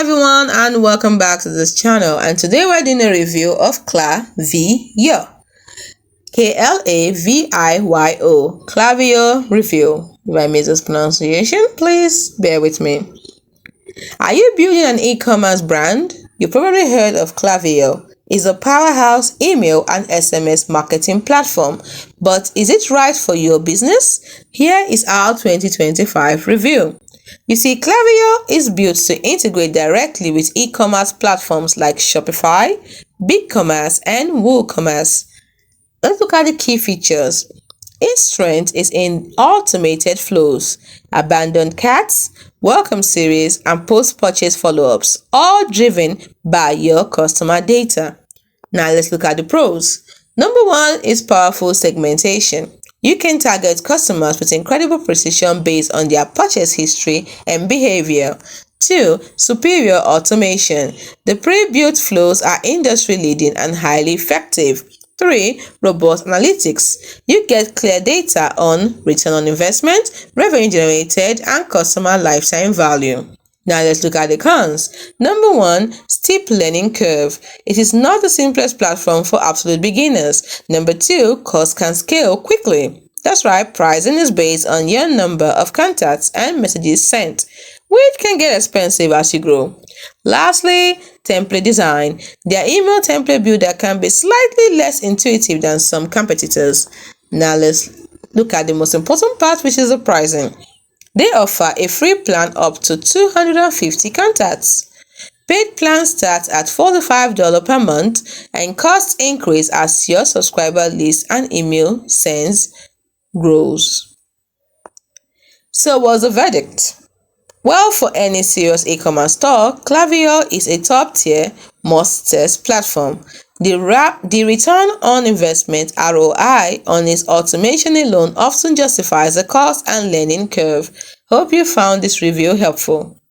everyone, and welcome back to this channel. And today we're doing a review of Klaviyo. Klaviyo. Klaviyo review. If I made this pronunciation, please bear with me. Are you building an e-commerce brand? You probably heard of Klaviyo. It's a powerhouse email and SMS marketing platform. But is it right for your business? Here is our 2025 review. You see, Klaviyo is built to integrate directly with e-commerce platforms like Shopify, BigCommerce, and WooCommerce. Let's look at the key features. Its strength is in automated flows, abandoned carts, welcome series, and post-purchase follow-ups, all driven by your customer data. Now let's look at the pros. Number one is powerful segmentation. You can target customers with incredible precision based on their purchase history and behavior. 2. Superior automation. The pre-built flows are industry-leading and highly effective. 3. Robust analytics. You get clear data on return on investment, revenue generated, and customer lifetime value. Now let's look at the cons. Number one, steep learning curve. It is not the simplest platform for absolute beginners. Number two, costs can scale quickly. That's right, pricing is based on your number of contacts and messages sent, which can get expensive as you grow. Lastly, template design. Their email template builder can be slightly less intuitive than some competitors. Now let's look at the most important part, which is the pricing. They offer a free plan up to 250 contacts. Paid plans start at $45 per month, and costs increase as your subscriber list and email sends grows. So what's the verdict? Well, for any serious e-commerce store, Klaviyo is a top-tier, must-test platform. The return on investment (ROI) on its automation alone often justifies the cost and learning curve. Hope you found this review helpful.